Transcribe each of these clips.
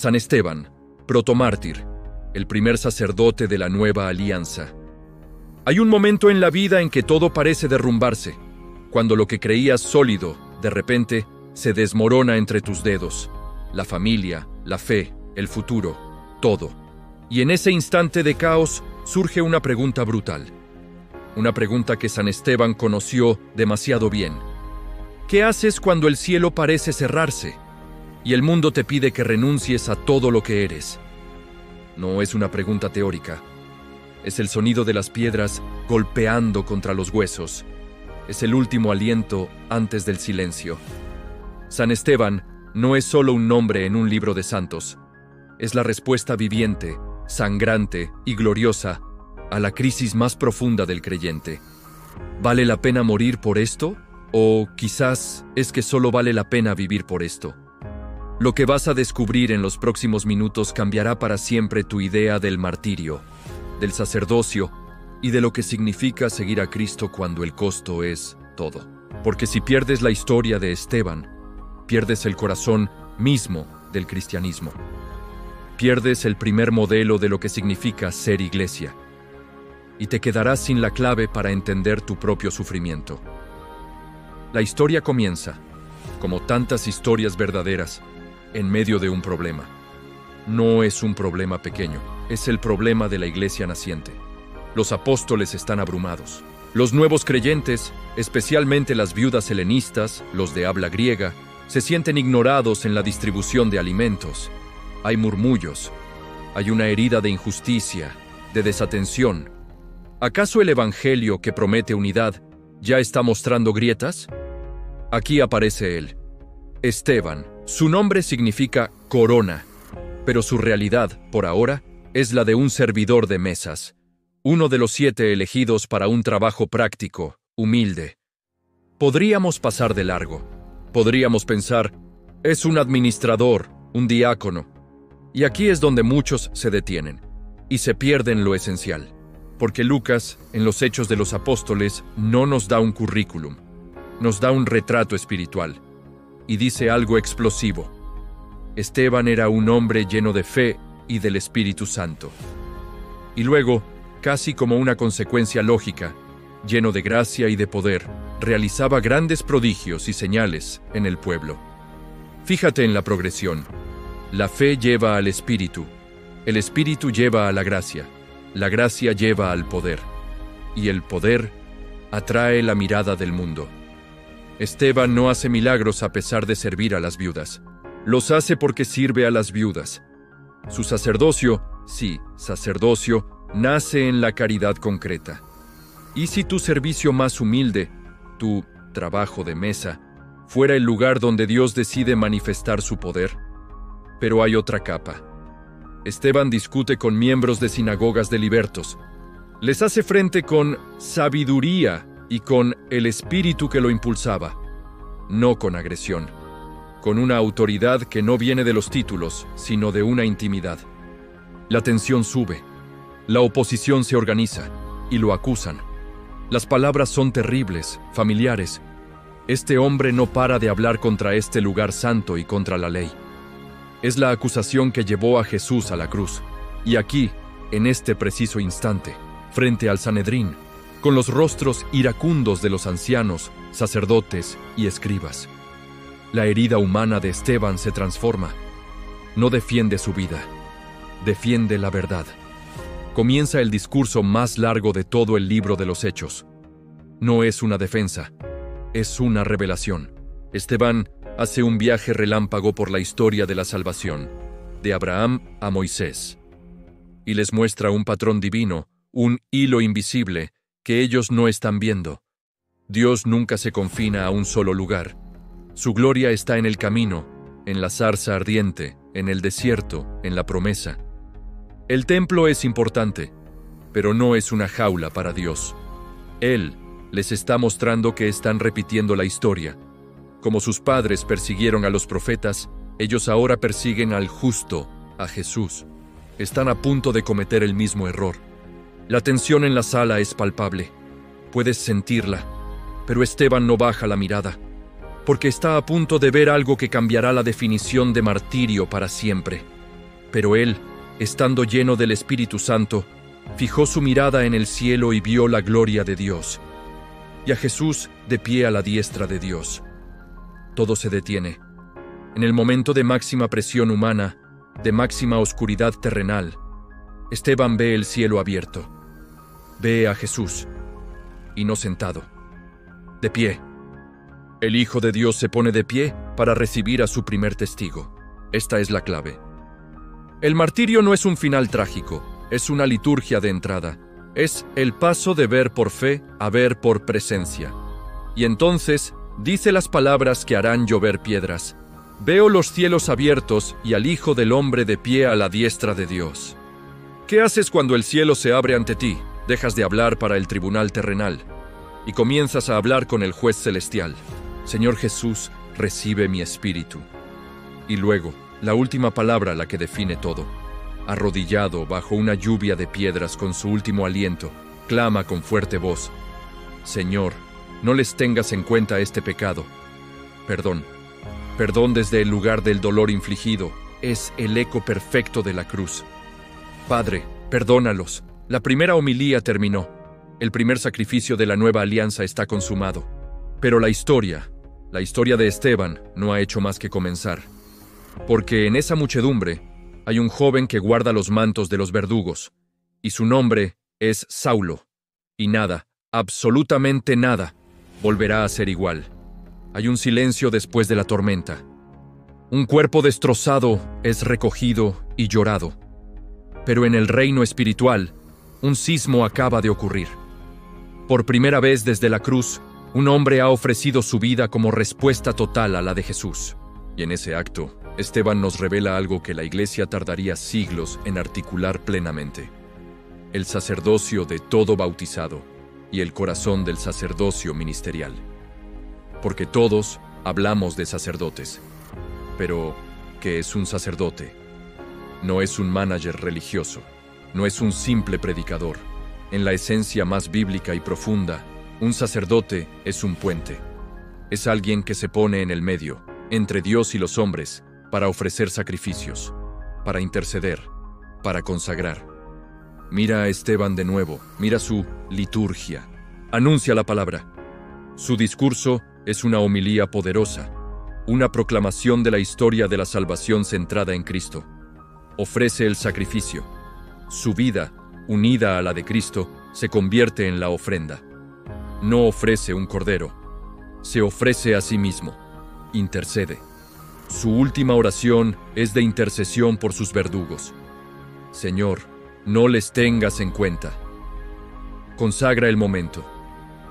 San Esteban, protomártir, el primer sacerdote de la nueva alianza. Hay un momento en la vida en que todo parece derrumbarse, cuando lo que creías sólido, de repente, se desmorona entre tus dedos. La familia, la fe, el futuro, todo. Y en ese instante de caos surge una pregunta brutal. Una pregunta que San Esteban conoció demasiado bien. ¿Qué haces cuando el cielo parece cerrarse y el mundo te pide que renuncies a todo lo que eres? No es una pregunta teórica. Es el sonido de las piedras golpeando contra los huesos. Es el último aliento antes del silencio. San Esteban no es solo un nombre en un libro de santos. Es la respuesta viviente, sangrante y gloriosa a la crisis más profunda del creyente. ¿Vale la pena morir por esto? ¿O quizás es que solo vale la pena vivir por esto? Lo que vas a descubrir en los próximos minutos cambiará para siempre tu idea del martirio, del sacerdocio y de lo que significa seguir a Cristo cuando el costo es todo. Porque si pierdes la historia de Esteban, pierdes el corazón mismo del cristianismo. Pierdes el primer modelo de lo que significa ser iglesia. Y te quedarás sin la clave para entender tu propio sufrimiento. La historia comienza, como tantas historias verdaderas, en medio de un problema. No es un problema pequeño, es el problema de la iglesia naciente. Los apóstoles están abrumados. Los nuevos creyentes, especialmente las viudas helenistas, los de habla griega, se sienten ignorados en la distribución de alimentos. Hay murmullos, hay una herida de injusticia, de desatención. ¿Acaso el evangelio que promete unidad ya está mostrando grietas? Aquí aparece él, Esteban. Su nombre significa corona, pero su realidad, por ahora, es la de un servidor de mesas, uno de los 7 elegidos para un trabajo práctico, humilde. Podríamos pasar de largo. Podríamos pensar, es un administrador, un diácono. Y aquí es donde muchos se detienen y se pierden lo esencial. Porque Lucas, en los Hechos de los Apóstoles, no nos da un currículum, nos da un retrato espiritual, y dice algo explosivo. Esteban era un hombre lleno de fe y del Espíritu Santo. Y luego, casi como una consecuencia lógica, lleno de gracia y de poder, realizaba grandes prodigios y señales en el pueblo. Fíjate en la progresión. La fe lleva al Espíritu, el Espíritu lleva a la gracia lleva al poder, y el poder atrae la mirada del mundo. Esteban no hace milagros a pesar de servir a las viudas. Los hace porque sirve a las viudas. Su sacerdocio, sí, sacerdocio, nace en la caridad concreta. ¿Y si tu servicio más humilde, tu trabajo de mesa, fuera el lugar donde Dios decide manifestar su poder? Pero hay otra capa. Esteban discute con miembros de sinagogas de libertos. Les hace frente con sabiduría y con el espíritu que lo impulsaba, no con agresión, con una autoridad que no viene de los títulos, sino de una intimidad. La tensión sube, la oposición se organiza y lo acusan. Las palabras son terribles, familiares. Este hombre no para de hablar contra este lugar santo y contra la ley. Es la acusación que llevó a Jesús a la cruz. Y aquí, en este preciso instante, frente al Sanedrín, con los rostros iracundos de los ancianos, sacerdotes y escribas, la herida humana de Esteban se transforma. No defiende su vida, defiende la verdad. Comienza el discurso más largo de todo el libro de los Hechos. No es una defensa, es una revelación. Esteban hace un viaje relámpago por la historia de la salvación, de Abraham a Moisés, y les muestra un patrón divino, un hilo invisible que ellos no están viendo. Dios nunca se confina a un solo lugar. Su gloria está en el camino, en la zarza ardiente, en el desierto, en la promesa. El templo es importante, pero no es una jaula para Dios. Él les está mostrando que están repitiendo la historia. Como sus padres persiguieron a los profetas, ellos ahora persiguen al justo, a Jesús. Están a punto de cometer el mismo error. La tensión en la sala es palpable. Puedes sentirla, pero Esteban no baja la mirada, porque está a punto de ver algo que cambiará la definición de martirio para siempre. Pero él, estando lleno del Espíritu Santo, fijó su mirada en el cielo y vio la gloria de Dios, y a Jesús de pie a la diestra de Dios. Todo se detiene. En el momento de máxima presión humana, de máxima oscuridad terrenal, Esteban ve el cielo abierto. Ve a Jesús, y no sentado, de pie. El Hijo de Dios se pone de pie para recibir a su primer testigo. Esta es la clave. El martirio no es un final trágico, es una liturgia de entrada. Es el paso de ver por fe a ver por presencia. Y entonces dice las palabras que harán llover piedras. Veo los cielos abiertos y al Hijo del Hombre de pie a la diestra de Dios. ¿Qué haces cuando el cielo se abre ante ti? Dejas de hablar para el tribunal terrenal y comienzas a hablar con el juez celestial. Señor Jesús, recibe mi espíritu. Y luego, la última palabra, la que define todo. Arrodillado bajo una lluvia de piedras con su último aliento, clama con fuerte voz: Señor, no les tengas en cuenta este pecado. Perdón. Perdón desde el lugar del dolor infligido. Es el eco perfecto de la cruz. Padre, perdónalos. La primera homilía terminó. El primer sacrificio de la nueva alianza está consumado. Pero la historia de Esteban no ha hecho más que comenzar. Porque en esa muchedumbre hay un joven que guarda los mantos de los verdugos, y su nombre es Saulo. Y nada, absolutamente nada, volverá a ser igual. Hay un silencio después de la tormenta. Un cuerpo destrozado es recogido y llorado. Pero en el reino espiritual, un sismo acaba de ocurrir. Por primera vez desde la cruz, un hombre ha ofrecido su vida como respuesta total a la de Jesús. Y en ese acto, Esteban nos revela algo que la Iglesia tardaría siglos en articular plenamente: el sacerdocio de todo bautizado y el corazón del sacerdocio ministerial. Porque todos hablamos de sacerdotes. Pero, ¿qué es un sacerdote? No es un manager religioso, no es un simple predicador. En la esencia más bíblica y profunda, un sacerdote es un puente. Es alguien que se pone en el medio, entre Dios y los hombres, para ofrecer sacrificios, para interceder, para consagrar. Mira a Esteban de nuevo, mira su liturgia. Anuncia la palabra. Su discurso es una homilía poderosa, una proclamación de la historia de la salvación centrada en Cristo. Ofrece el sacrificio. Su vida, unida a la de Cristo, se convierte en la ofrenda. No ofrece un cordero, se ofrece a sí mismo. Intercede. Su última oración es de intercesión por sus verdugos. Señor, no les tengas en cuenta. Consagra el momento.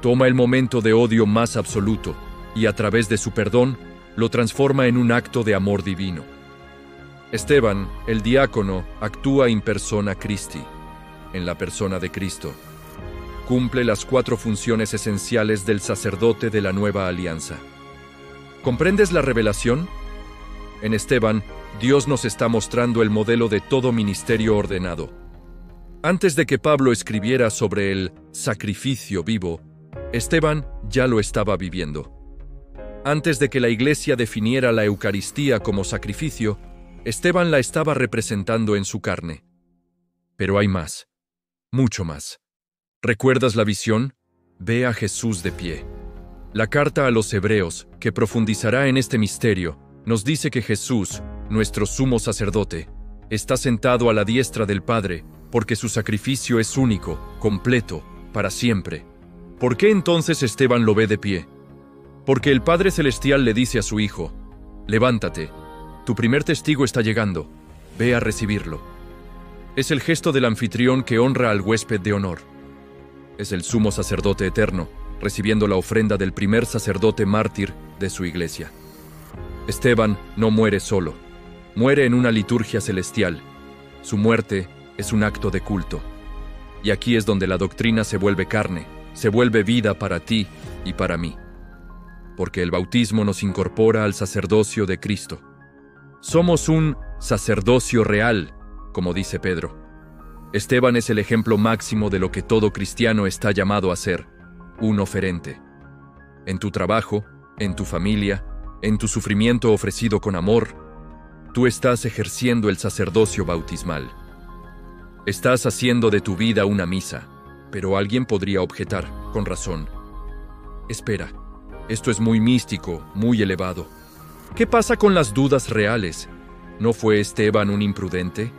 Toma el momento de odio más absoluto y a través de su perdón lo transforma en un acto de amor divino. Esteban, el diácono, actúa in persona Christi, en la persona de Cristo. Cumple las 4 funciones esenciales del sacerdote de la nueva alianza. ¿Comprendes la revelación? En Esteban, Dios nos está mostrando el modelo de todo ministerio ordenado. Antes de que Pablo escribiera sobre el sacrificio vivo, Esteban ya lo estaba viviendo. Antes de que la Iglesia definiera la Eucaristía como sacrificio, Esteban la estaba representando en su carne. Pero hay más, mucho más. ¿Recuerdas la visión? Ve a Jesús de pie. La carta a los Hebreos, que profundizará en este misterio, nos dice que Jesús, nuestro sumo sacerdote, está sentado a la diestra del Padre, porque su sacrificio es único, completo, para siempre. ¿Por qué entonces Esteban lo ve de pie? Porque el Padre Celestial le dice a su Hijo: levántate, tu primer testigo está llegando, ve a recibirlo. Es el gesto del anfitrión que honra al huésped de honor. Es el sumo sacerdote eterno, recibiendo la ofrenda del primer sacerdote mártir de su iglesia. Esteban no muere solo, muere en una liturgia celestial. Su muerte es un acto de culto. Y aquí es donde la doctrina se vuelve carne, se vuelve vida para ti y para mí. Porque el bautismo nos incorpora al sacerdocio de Cristo. Somos un sacerdocio real, como dice Pedro. Esteban es el ejemplo máximo de lo que todo cristiano está llamado a ser, un oferente. En tu trabajo, en tu familia, en tu sufrimiento ofrecido con amor, tú estás ejerciendo el sacerdocio bautismal. Estás haciendo de tu vida una misa, pero alguien podría objetar, con razón. Espera, esto es muy místico, muy elevado. ¿Qué pasa con las dudas reales? ¿No fue Esteban un imprudente?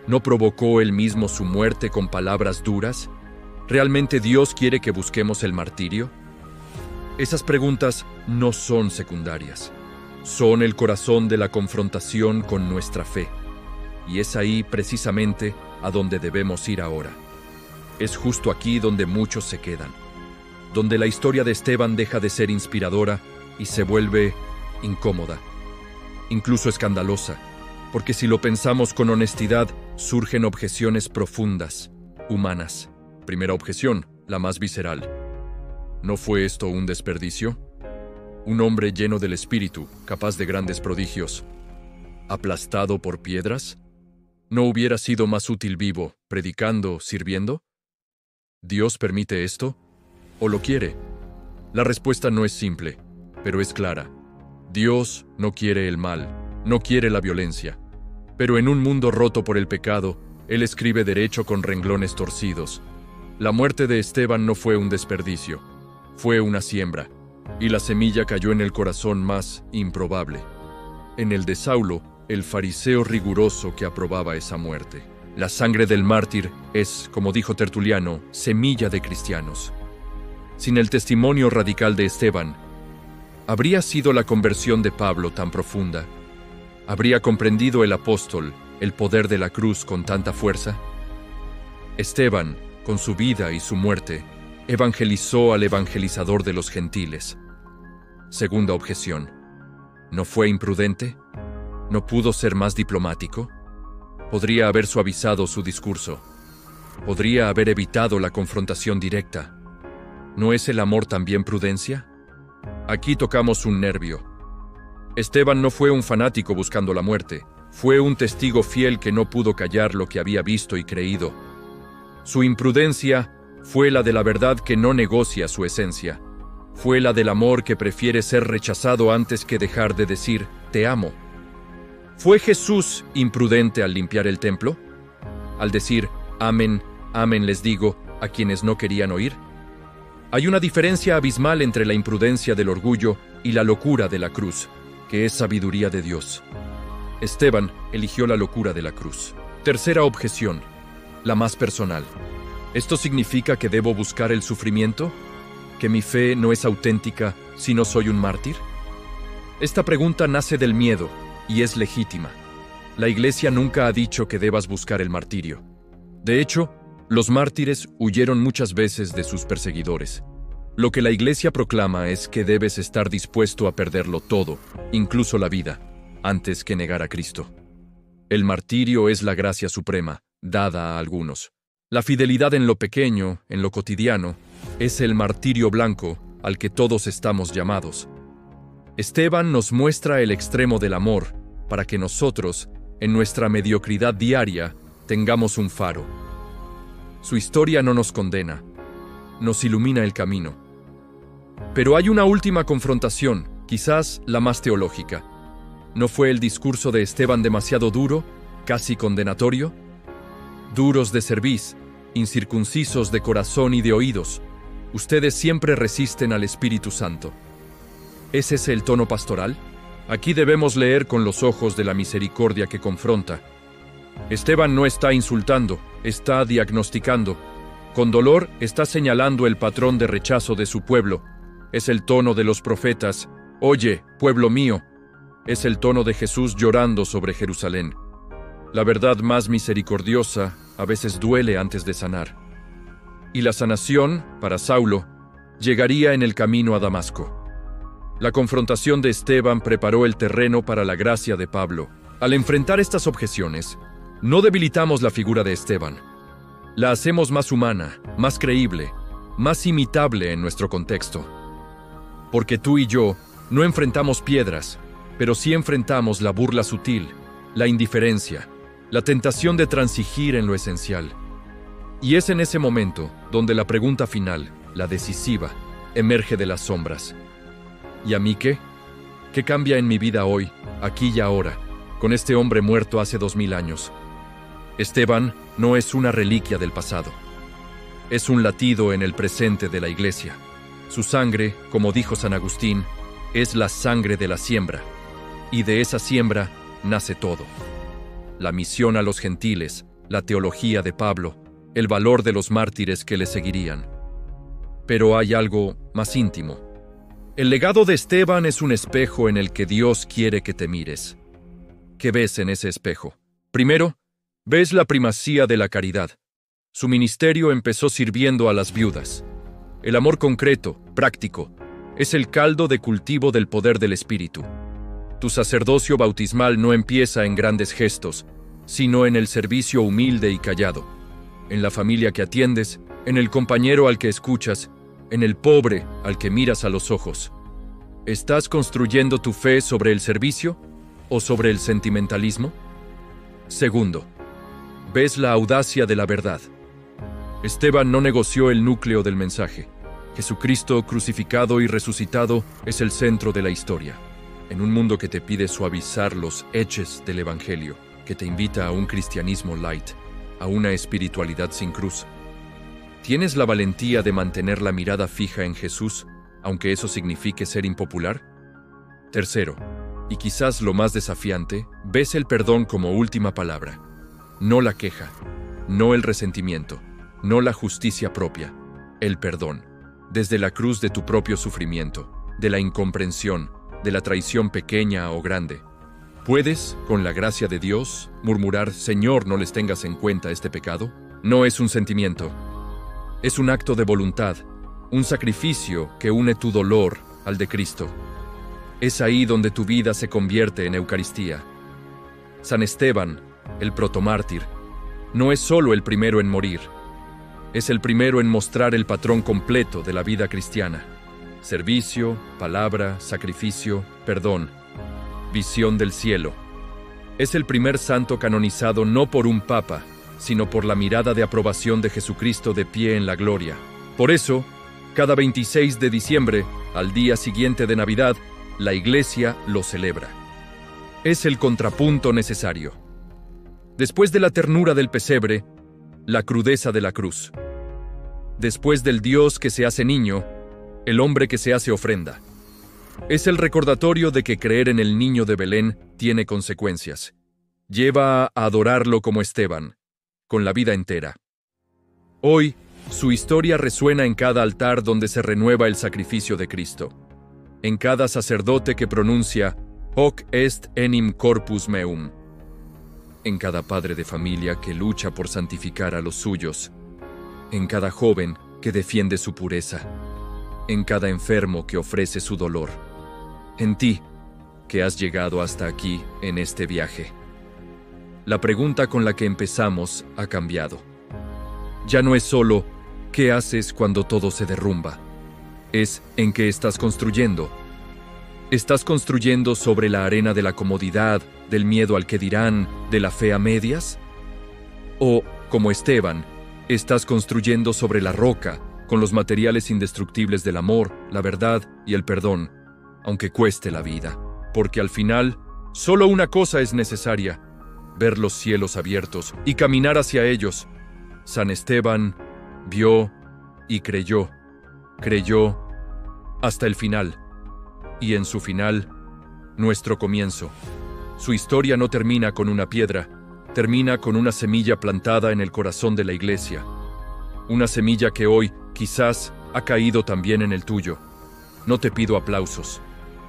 ¿No provocó él mismo su muerte con palabras duras? ¿Realmente Dios quiere que busquemos el martirio? Esas preguntas no son secundarias. Son el corazón de la confrontación con nuestra fe. Y es ahí, precisamente, a donde debemos ir ahora. Es justo aquí donde muchos se quedan. Donde la historia de Esteban deja de ser inspiradora y se vuelve incómoda, incluso escandalosa, porque si lo pensamos con honestidad, surgen objeciones profundas, humanas. Primera objeción, la más visceral. ¿No fue esto un desperdicio? Un hombre lleno del Espíritu, capaz de grandes prodigios, ¿aplastado por piedras? ¿No hubiera sido más útil vivo, predicando, sirviendo? ¿Dios permite esto? ¿O lo quiere? La respuesta no es simple, pero es clara. Dios no quiere el mal, no quiere la violencia. Pero en un mundo roto por el pecado, Él escribe derecho con renglones torcidos. La muerte de Esteban no fue un desperdicio, fue una siembra, y la semilla cayó en el corazón más improbable. En el de Saulo, el fariseo riguroso que aprobaba esa muerte. La sangre del mártir es, como dijo Tertuliano, semilla de cristianos. Sin el testimonio radical de Esteban, ¿habría sido la conversión de Pablo tan profunda? ¿Habría comprendido el apóstol el poder de la cruz con tanta fuerza? Esteban, con su vida y su muerte, evangelizó al evangelizador de los gentiles. Segunda objeción. ¿No fue imprudente? ¿No pudo ser más diplomático? Podría haber suavizado su discurso. Podría haber evitado la confrontación directa. ¿No es el amor también prudencia? Aquí tocamos un nervio. Esteban no fue un fanático buscando la muerte, fue un testigo fiel que no pudo callar lo que había visto y creído. Su imprudencia fue la de la verdad que no negocia su esencia. Fue la del amor que prefiere ser rechazado antes que dejar de decir, te amo. ¿Fue Jesús imprudente al limpiar el templo? Al decir, amén, amén les digo, a quienes no querían oír. Hay una diferencia abismal entre la imprudencia del orgullo y la locura de la cruz, que es sabiduría de Dios. Esteban eligió la locura de la cruz. Tercera objeción, la más personal. ¿Esto significa que debo buscar el sufrimiento? ¿Que mi fe no es auténtica si no soy un mártir? Esta pregunta nace del miedo y es legítima. La Iglesia nunca ha dicho que debas buscar el martirio. De hecho, los mártires huyeron muchas veces de sus perseguidores. Lo que la Iglesia proclama es que debes estar dispuesto a perderlo todo, incluso la vida, antes que negar a Cristo. El martirio es la gracia suprema, dada a algunos. La fidelidad en lo pequeño, en lo cotidiano, es el martirio blanco al que todos estamos llamados. Esteban nos muestra el extremo del amor para que nosotros, en nuestra mediocridad diaria, tengamos un faro. Su historia no nos condena, nos ilumina el camino. Pero hay una última confrontación, quizás la más teológica. ¿No fue el discurso de Esteban demasiado duro, casi condenatorio? Duros de cerviz, incircuncisos de corazón y de oídos, ustedes siempre resisten al Espíritu Santo. ¿Es ese el tono pastoral? Aquí debemos leer con los ojos de la misericordia que confronta. Esteban no está insultando, está diagnosticando. Con dolor está señalando el patrón de rechazo de su pueblo. Es el tono de los profetas, oye, pueblo mío. Es el tono de Jesús llorando sobre Jerusalén. La verdad más misericordiosa a veces duele antes de sanar. Y la sanación, para Saulo, llegaría en el camino a Damasco. La confrontación de Esteban preparó el terreno para la gracia de Pablo. Al enfrentar estas objeciones, no debilitamos la figura de Esteban. La hacemos más humana, más creíble, más imitable en nuestro contexto. Porque tú y yo no enfrentamos piedras, pero sí enfrentamos la burla sutil, la indiferencia, la tentación de transigir en lo esencial. Y es en ese momento donde la pregunta final, la decisiva, emerge de las sombras. ¿Y a mí qué? ¿Qué cambia en mi vida hoy, aquí y ahora, con este hombre muerto hace 2000 años. Esteban no es una reliquia del pasado. Es un latido en el presente de la Iglesia. Su sangre, como dijo San Agustín, es la sangre de la siembra, y de esa siembra nace todo. La misión a los gentiles, la teología de Pablo, el valor de los mártires que le seguirían. Pero hay algo más íntimo. El legado de Esteban es un espejo en el que Dios quiere que te mires. ¿Qué ves en ese espejo? Primero, ves la primacía de la caridad. Su ministerio empezó sirviendo a las viudas. El amor concreto, práctico, es el caldo de cultivo del poder del Espíritu. Tu sacerdocio bautismal no empieza en grandes gestos, sino en el servicio humilde y callado, en la familia que atiendes, en el compañero al que escuchas, en el pobre al que miras a los ojos. ¿Estás construyendo tu fe sobre el servicio o sobre el sentimentalismo? Segundo, ves la audacia de la verdad. Esteban no negoció el núcleo del mensaje. Jesucristo crucificado y resucitado es el centro de la historia. En un mundo que te pide suavizar los eches del Evangelio, que te invita a un cristianismo light, a una espiritualidad sin cruz. ¿Tienes la valentía de mantener la mirada fija en Jesús, aunque eso signifique ser impopular? Tercero, y quizás lo más desafiante, ves el perdón como última palabra. No la queja, no el resentimiento, no la justicia propia, el perdón. Desde la cruz de tu propio sufrimiento, de la incomprensión, de la traición pequeña o grande. ¿Puedes, con la gracia de Dios, murmurar, Señor, no les tengas en cuenta este pecado? No es un sentimiento. Es un acto de voluntad, un sacrificio que une tu dolor al de Cristo. Es ahí donde tu vida se convierte en Eucaristía. San Esteban, el protomártir, no es solo el primero en morir. Es el primero en mostrar el patrón completo de la vida cristiana. Servicio, palabra, sacrificio, perdón, visión del cielo. Es el primer santo canonizado no por un papa, sino por la mirada de aprobación de Jesucristo de pie en la gloria. Por eso, cada 26 de diciembre, al día siguiente de Navidad, la Iglesia lo celebra. Es el contrapunto necesario. Después de la ternura del pesebre, la crudeza de la cruz. Después del Dios que se hace niño, el hombre que se hace ofrenda. Es el recordatorio de que creer en el niño de Belén tiene consecuencias. Lleva a adorarlo como Esteban, con la vida entera. Hoy, su historia resuena en cada altar donde se renueva el sacrificio de Cristo. En cada sacerdote que pronuncia Hoc est enim corpus meum. En cada padre de familia que lucha por santificar a los suyos. En cada joven que defiende su pureza. En cada enfermo que ofrece su dolor. En ti, que has llegado hasta aquí en este viaje. La pregunta con la que empezamos ha cambiado. Ya no es solo ¿qué haces cuando todo se derrumba? Es ¿en qué estás construyendo? ¿Estás construyendo sobre la arena de la comodidad, del miedo al que dirán, de la fe a medias? ¿O, como Esteban, estás construyendo sobre la roca, con los materiales indestructibles del amor, la verdad y el perdón, aunque cueste la vida? Porque al final, solo una cosa es necesaria: ver los cielos abiertos y caminar hacia ellos. San Esteban vio y creyó hasta el final. Y en su final, nuestro comienzo. Su historia no termina con una piedra, termina con una semilla plantada en el corazón de la Iglesia. Una semilla que hoy, quizás, ha caído también en el tuyo. No te pido aplausos,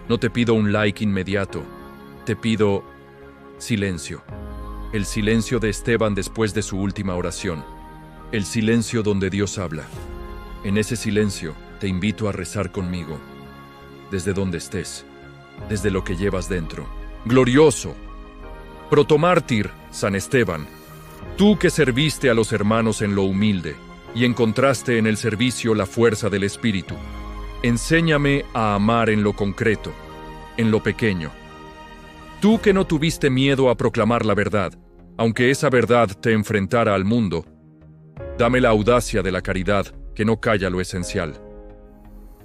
no te pido un like inmediato, te pido silencio. El silencio de Esteban después de su última oración. El silencio donde Dios habla. En ese silencio te invito a rezar conmigo. Desde donde estés, desde lo que llevas dentro. Glorioso, protomártir, San Esteban, tú que serviste a los hermanos en lo humilde y encontraste en el servicio la fuerza del Espíritu, enséñame a amar en lo concreto, en lo pequeño. Tú que no tuviste miedo a proclamar la verdad, aunque esa verdad te enfrentara al mundo, dame la audacia de la caridad que no calla lo esencial.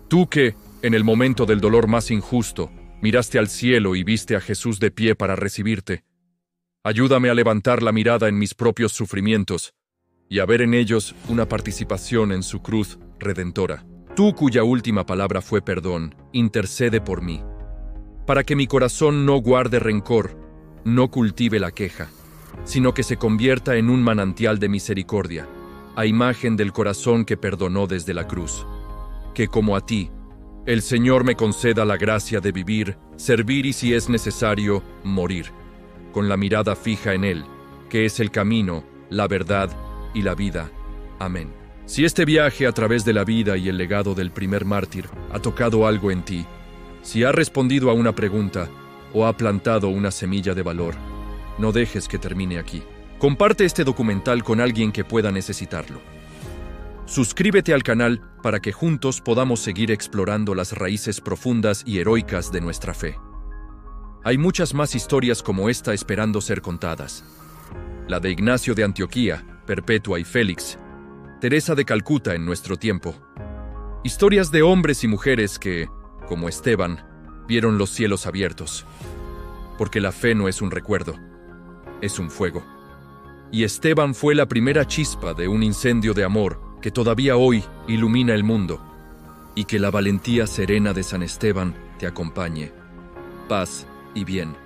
Tú que, en el momento del dolor más injusto, miraste al cielo y viste a Jesús de pie para recibirte, Ayúdame a levantar la mirada en mis propios sufrimientos y a ver en ellos una participación en su cruz redentora. Tú, cuya última palabra fue perdón, intercede por mí, para que mi corazón no guarde rencor, no cultive la queja, sino que se convierta en un manantial de misericordia, a imagen del corazón que perdonó desde la cruz. Que como a ti, el Señor me conceda la gracia de vivir, servir y, si es necesario, morir, con la mirada fija en Él, que es el camino, la verdad y la vida. Amén. Si este viaje a través de la vida y el legado del primer mártir ha tocado algo en ti, si ha respondido a una pregunta o ha plantado una semilla de valor, no dejes que termine aquí. Comparte este documental con alguien que pueda necesitarlo. Suscríbete al canal para que juntos podamos seguir explorando las raíces profundas y heroicas de nuestra fe. Hay muchas más historias como esta esperando ser contadas. La de Ignacio de Antioquía, Perpetua y Félix, Teresa de Calcuta en nuestro tiempo. Historias de hombres y mujeres que, como Esteban, vieron los cielos abiertos. Porque la fe no es un recuerdo, es un fuego. Y Esteban fue la primera chispa de un incendio de amor que todavía hoy ilumina el mundo. Y que la valentía serena de San Esteban te acompañe. Paz y bien.